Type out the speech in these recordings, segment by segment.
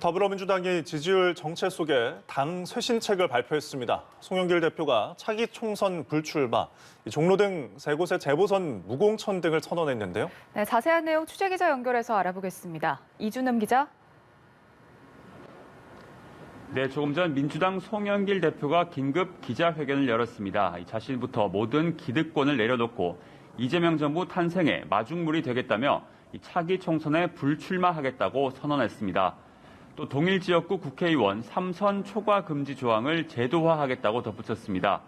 더불어민주당이 지지율 정체 속에 당 쇄신책을 발표했습니다. 송영길 대표가 차기 총선 불출마, 종로 등 세 곳의 재보선 무공천 등을 선언했는데요. 네, 자세한 내용 취재기자 연결해서 알아보겠습니다. 이준음 기자. 네, 조금 전 민주당 송영길 대표가 긴급 기자회견을 열었습니다. 자신부터 모든 기득권을 내려놓고 이재명 정부 탄생에 마중물이 되겠다며 차기 총선에 불출마하겠다고 선언했습니다. 또 동일 지역구 국회의원 3선 초과 금지 조항을 제도화하겠다고 덧붙였습니다.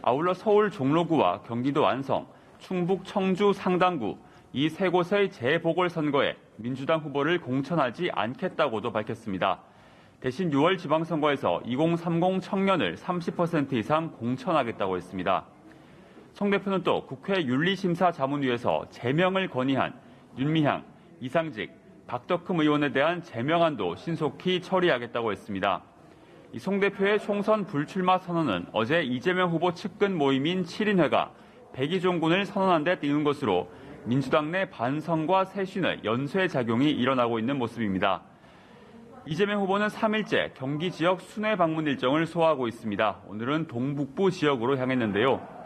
아울러 서울 종로구와 경기도 안성, 충북 청주 상당구 이 세 곳의 재보궐선거에 민주당 후보를 공천하지 않겠다고도 밝혔습니다. 대신 6월 지방선거에서 2030 청년을 30% 이상 공천하겠다고 했습니다. 송 대표는 또 국회 윤리심사자문위에서 제명을 건의한 윤미향, 이상직, 박덕흠 의원에 대한 제명안도 신속히 처리하겠다고 했습니다. 송 대표의 총선 불출마 선언은 어제 이재명 후보 측근 모임인 7인회가 백의종군을 선언한 데 띄운 것으로 민주당 내 반성과 쇄신의 연쇄작용이 일어나고 있는 모습입니다. 이재명 후보는 3일째 경기 지역 순회 방문 일정을 소화하고 있습니다. 오늘은 동북부 지역으로 향했는데요.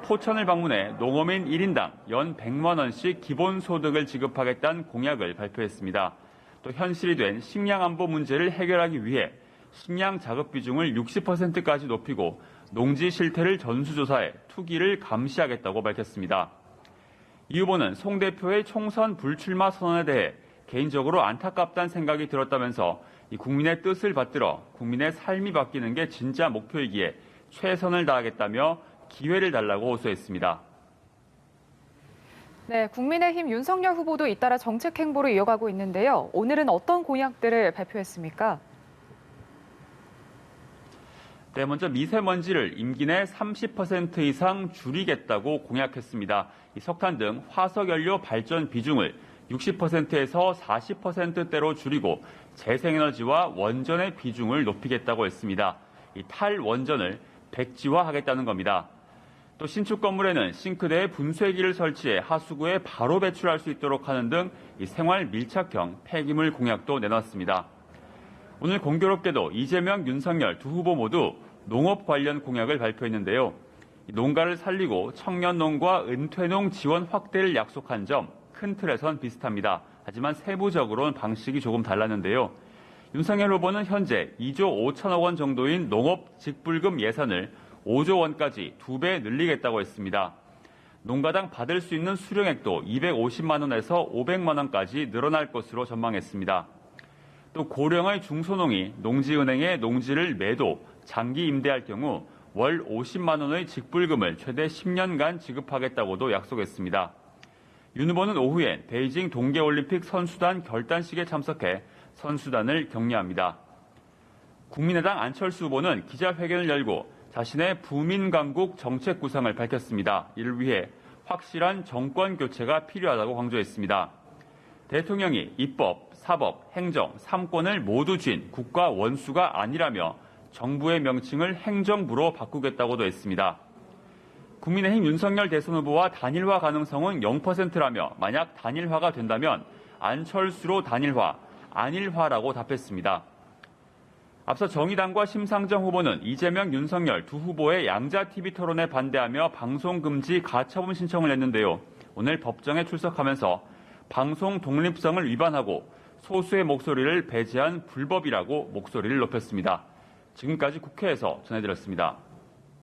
포천을 방문해 농어민 1인당 연 100만 원씩 기본소득을 지급하겠다는 공약을 발표했습니다. 또 현실이 된 식량 안보 문제를 해결하기 위해 식량 자급 비중을 60%까지 높이고 농지 실태를 전수조사해 투기를 감시하겠다고 밝혔습니다. 이 후보는 송 대표의 총선 불출마 선언에 대해 개인적으로 안타깝다는 생각이 들었다면서 국민의 뜻을 받들어 국민의 삶이 바뀌는 게 진짜 목표이기에 최선을 다하겠다며 기회를 달라고 호소했습니다. 네, 국민의힘 윤석열 후보도 잇따라 정책 행보를 이어가고 있는데요. 오늘은 어떤 공약들을 발표했습니까? 네, 먼저 미세먼지를 임기 내 30% 이상 줄이겠다고 공약했습니다. 석탄 등 화석연료 발전 비중을 60%에서 40%대로 줄이고 재생에너지와 원전의 비중을 높이겠다고 했습니다. 탈원전을 백지화하겠다는 겁니다. 또 신축 건물에는 싱크대에 분쇄기를 설치해 하수구에 바로 배출할 수 있도록 하는 등 생활 밀착형 폐기물 공약도 내놨습니다. 오늘 공교롭게도 이재명, 윤석열 두 후보 모두 농업 관련 공약을 발표했는데요. 농가를 살리고 청년농과 은퇴농 지원 확대를 약속한 점 큰 틀에선 비슷합니다. 하지만 세부적으로는 방식이 조금 달랐는데요. 윤석열 후보는 현재 2조 5천억 원 정도인 농업 직불금 예산을 5조 원까지 2배 늘리겠다고 했습니다. 농가당 받을 수 있는 수령액도 250만 원에서 500만 원까지 늘어날 것으로 전망했습니다. 또 고령의 중소농이 농지은행에 농지를 매도, 장기 임대할 경우 월 50만 원의 직불금을 최대 10년간 지급하겠다고도 약속했습니다. 윤 후보는 오후엔 베이징 동계올림픽 선수단 결단식에 참석해 선수단을 격려합니다. 국민의당 안철수 후보는 기자회견을 열고 자신의 부민강국 정책 구상을 밝혔습니다. 이를 위해 확실한 정권 교체가 필요하다고 강조했습니다. 대통령이 입법, 사법, 행정, 3권을 모두 쥔 국가 원수가 아니라며 정부의 명칭을 행정부로 바꾸겠다고도 했습니다. 국민의힘 윤석열 대선 후보와 단일화 가능성은 0%라며 만약 단일화가 된다면 안철수로 단일화, 안일화라고 답했습니다. 앞서 정의당과 심상정 후보는 이재명, 윤석열 두 후보의 양자-TV 토론에 반대하며 방송금지 가처분 신청을 했는데요. 오늘 법정에 출석하면서 방송 독립성을 위반하고 소수의 목소리를 배제한 불법이라고 목소리를 높였습니다. 지금까지 국회에서 전해드렸습니다.